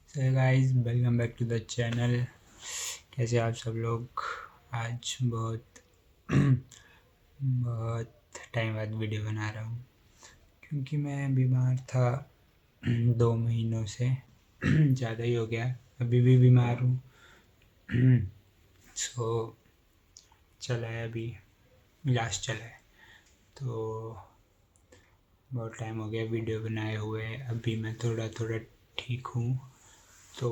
So guys, welcome back to the channel. कैसे आप सब लोग। आज बहुत बहुत टाइम बाद वीडियो बना रहा हूँ क्योंकि मैं बीमार था 2 महीनों से। ज़्यादा ही हो गया, अभी भी बीमार हूँ। सो चला है, अभी इलाज चला है, तो बहुत टाइम हो गया वीडियो बनाए हुए। अभी मैं थोड़ा थोड़ा ठीक हूँ, तो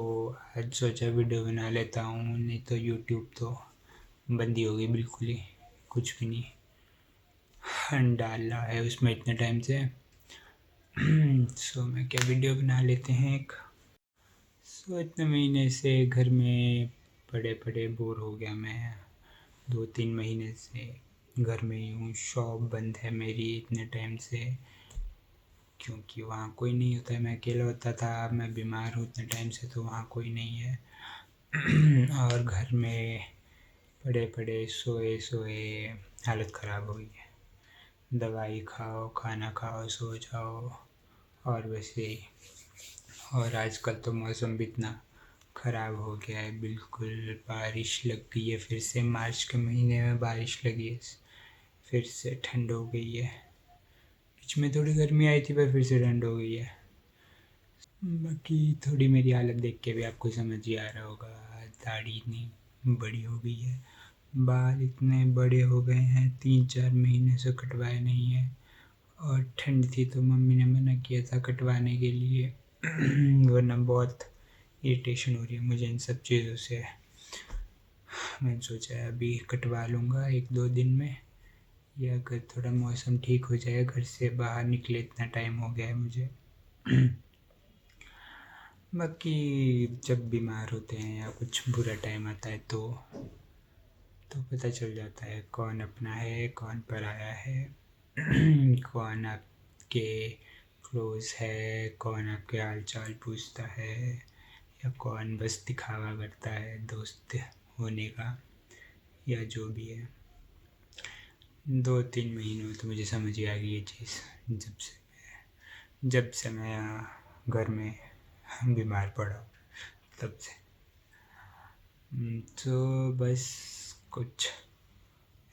आज सोचा वीडियो बना लेता हूँ। नहीं तो यूट्यूब तो बंद ही हो गई, बिल्कुल ही कुछ भी नहीं डाल रहा है उसमें इतने टाइम से। सो मैं क्या वीडियो बना लेते हैं एक। सो इतने महीने से घर में पड़े पड़े बोर हो गया मैं। 2-3 महीने से घर में ही हूँ। शॉप बंद है मेरी इतने टाइम से, क्योंकि वहाँ कोई नहीं होता है। मैं अकेला होता था, अब मैं बीमार हूँ इतने टाइम से तो वहाँ कोई नहीं है। और घर में पड़े पड़े सोए सोए हालत ख़राब हो गई है। दवाई खाओ, खाना खाओ, सो जाओ, और वैसे ही। और आजकल तो मौसम भी इतना ख़राब हो गया है, बिल्कुल बारिश लग गई है फिर से। मार्च के महीने में बारिश लगी है, फिर से ठंड हो गई है। बीच में थोड़ी गर्मी आई थी, पर फिर से ठंड हो गई है। बाकी थोड़ी मेरी हालत देख के भी आपको समझ ही आ रहा होगा। दाढ़ी इतनी बड़ी हो गई है, बाल इतने बड़े हो गए हैं, 3-4 महीने से कटवाए नहीं है। और ठंड थी तो मम्मी ने मना किया था कटवाने के लिए। वरना बहुत इरिटेशन हो रही है मुझे इन सब चीज़ों से। मैंने सोचा है अभी कटवा लूँगा 1-2 दिन में, या अगर थोड़ा मौसम ठीक हो जाए, घर से बाहर निकले इतना टाइम हो गया है मुझे। बाकी जब बीमार होते हैं या कुछ बुरा टाइम आता है तो पता चल जाता है कौन अपना है कौन पराया है। कौन आपके क्लोज़ है, कौन आपके हाल चाल पूछता है, या कौन बस दिखावा करता है दोस्त होने का, या जो भी है। 2-3 महीनों में तो मुझे समझ ही आ गई ये चीज़, जब से मैं घर में बीमार पड़ा हूँ, तब से। तो बस कुछ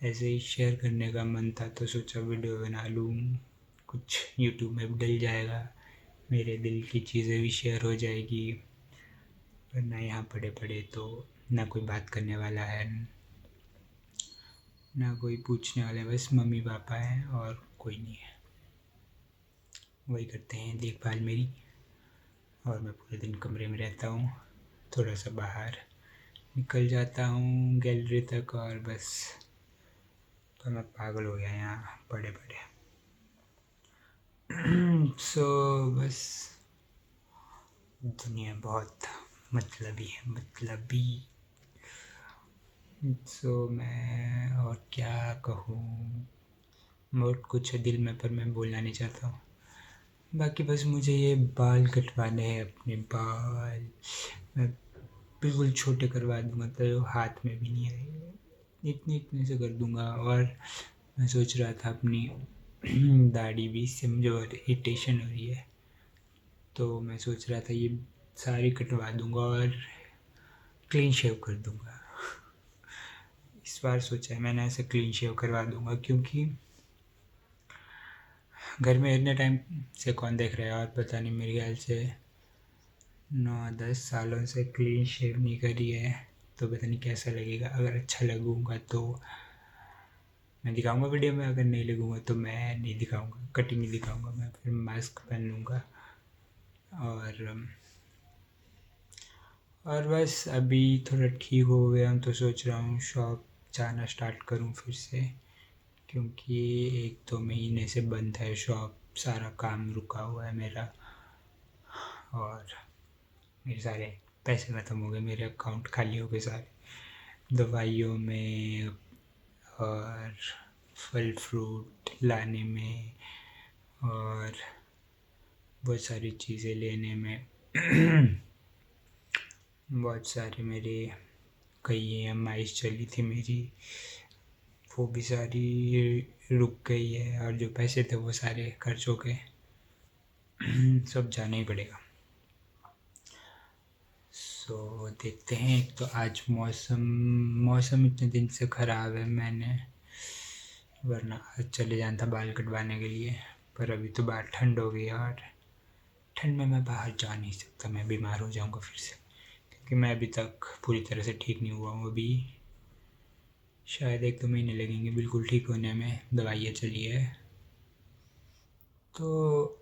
ऐसे ही शेयर करने का मन था, तो सोचा वीडियो बना लूँ। कुछ यूट्यूब में भी डल जाएगा, मेरे दिल की चीज़ें भी शेयर हो जाएगी। वरना यहाँ पड़े पड़े तो ना कोई बात करने वाला है, ना कोई पूछने वाला है। बस मम्मी पापा हैं और कोई नहीं है, वही करते हैं देखभाल मेरी। और मैं पूरे दिन कमरे में रहता हूँ, थोड़ा सा बाहर निकल जाता हूँ गैलरी तक, और बस। तो मैं पागल हो गया यहाँ पड़े पड़े। सो बस दुनिया बहुत मतलबी है, मतलबी। सो मैं और क्या कहूँ, बहुत कुछ है दिल में पर मैं बोलना नहीं चाहता हूँ। बाकी बस मुझे ये बाल कटवाने हैं, अपने बाल मैं बिल्कुल छोटे करवा दूँगा, तो हाथ में भी नहीं आएगा, इतने इतने से कर दूँगा। और मैं सोच रहा था अपनी दाढ़ी भी, इससे मुझे और इरिटेशन हो रही है, तो मैं सोच रहा था ये सारी कटवा दूँगा और क्लीन शेव कर दूँगा। इस बार सोचा है मैंने ऐसे क्लीन शेव करवा दूँगा, क्योंकि घर में इतने टाइम से कौन देख रहा है। और पता नहीं, मेरे ख्याल से 9-10 सालों से क्लीन शेव नहीं करी है, तो पता नहीं कैसा लगेगा। अगर अच्छा लगूँगा तो मैं दिखाऊंगा वीडियो में, अगर नहीं लगूँगा तो मैं नहीं दिखाऊंगा, कटिंग नहीं दिखाऊंगा। मैं फिर मास्क पहन लूँगा। और बस अभी थोड़ा ठीक हो गया हूँ, तो सोच रहा हूँ शॉप जाना स्टार्ट करूँ फिर से, क्योंकि 1-2 महीने से बंद है शॉप। सारा काम रुका हुआ है मेरा, और मेरे सारे पैसे ख़त्म हो गए, मेरे अकाउंट खाली हो गए सारे दवाइयों में और फल फ्रूट लाने में और बहुत सारी चीज़ें लेने में। बहुत सारे मेरे कई EMI चली थी मेरी, वो भी सारी रुक गई है, और जो पैसे थे वो सारे खर्च हो गए। सब जाना ही पड़ेगा। सो देखते हैं। एक तो आज मौसम इतने दिन से ख़राब है, मैंने वरना आज चले जाना था बाल कटवाने के लिए, पर अभी तो बाहर ठंड हो गई है और ठंड में मैं बाहर जा नहीं सकता, मैं बीमार हो जाऊंगा फिर से, क्योंकि मैं अभी तक पूरी तरह से ठीक नहीं हुआ हूँ। अभी शायद 1-2 महीने लगेंगे बिल्कुल ठीक होने में, दवाइयाँ चली है तो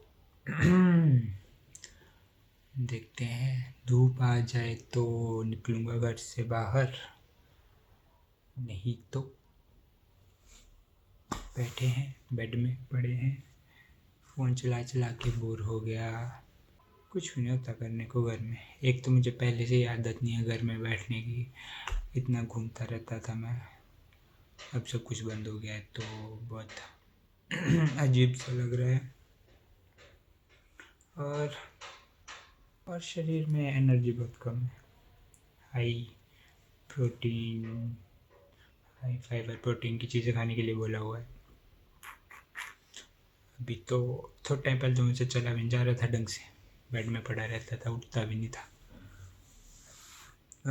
देखते हैं। धूप आ जाए तो निकलूँगा घर से बाहर, नहीं तो बैठे हैं बेड में पड़े हैं, फ़ोन चला चला के बोर हो गया। कुछ भी नहीं होता करने को घर में। एक तो मुझे पहले से ही आदत नहीं है घर में बैठने की, इतना घूमता रहता था मैं, अब सब कुछ बंद हो गया है तो बहुत अजीब सा लग रहा है। और शरीर में एनर्जी बहुत कम है। High protein, high fibre protein की चीज़ें खाने के लिए बोला हुआ है। अभी तो थोड़ा टाइम पहले तो मुझसे चला भी नहीं जा रहा था ढंग से, बेड में पड़ा रहता था, उठता भी नहीं था।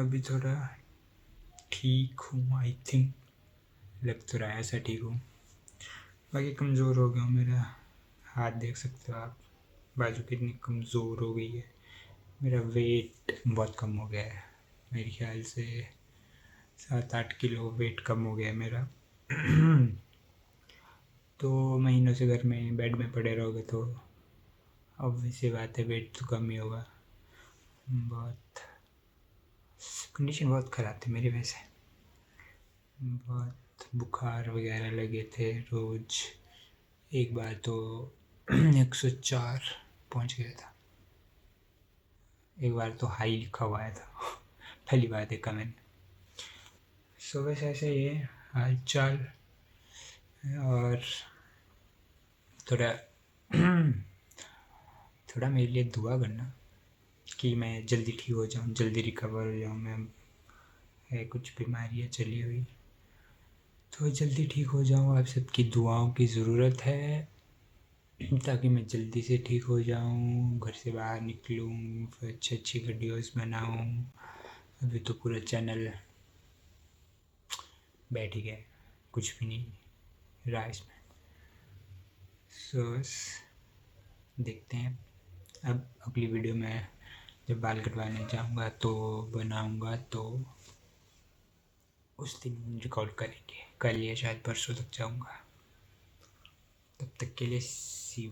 अभी थोड़ा ठीक हूँ, आई थिंक, लग तो रहा है ऐसा ठीक हूँ। बाकी कमज़ोर हो गया हूँ, मेरा हाथ देख सकते हो आप, बाजू कितनी कमज़ोर हो गई है। मेरा वेट बहुत कम हो गया है, मेरे ख्याल से 7-8 किलो वेट कम हो गया है मेरा। तो महीनों से घर में बेड में पड़े रहोगे तो ऑब्वियस सी बात है वेट तो कम ही होगा। बहुत कंडीशन बहुत ख़राब थी मेरी वजह से, बहुत बुखार वगैरह लगे थे रोज़। एक बार तो 104 पहुंच गया था, एक बार तो हाई लिखा हुआ आया था पहली बार देखा मैंने। सो बस ऐसे ही है हाल चाल। और थोड़ा थोड़ा मेरे लिए दुआ करना कि मैं जल्दी ठीक हो जाऊँ, जल्दी रिकवर हो जाऊँ। मैं है कुछ बीमारियाँ चली हुई, तो जल्दी ठीक हो जाऊँ। आप सबकी दुआओं की ज़रूरत है ताकि मैं जल्दी से ठीक हो जाऊँ, घर से बाहर निकलूँ, फिर अच्छी अच्छी वीडियोस बनाऊँ। अभी तो पूरा चैनल बैठ ही गया, कुछ भी नहीं रहा इसमें। सो देखते हैं, अब अगली वीडियो में जब बाल कटवाने जाऊँगा तो बनाऊँगा, तो उस दिन रिकॉर्ड करेंगे, कल या शायद परसों तक जाऊँगा। तब तक के लिए सी यू।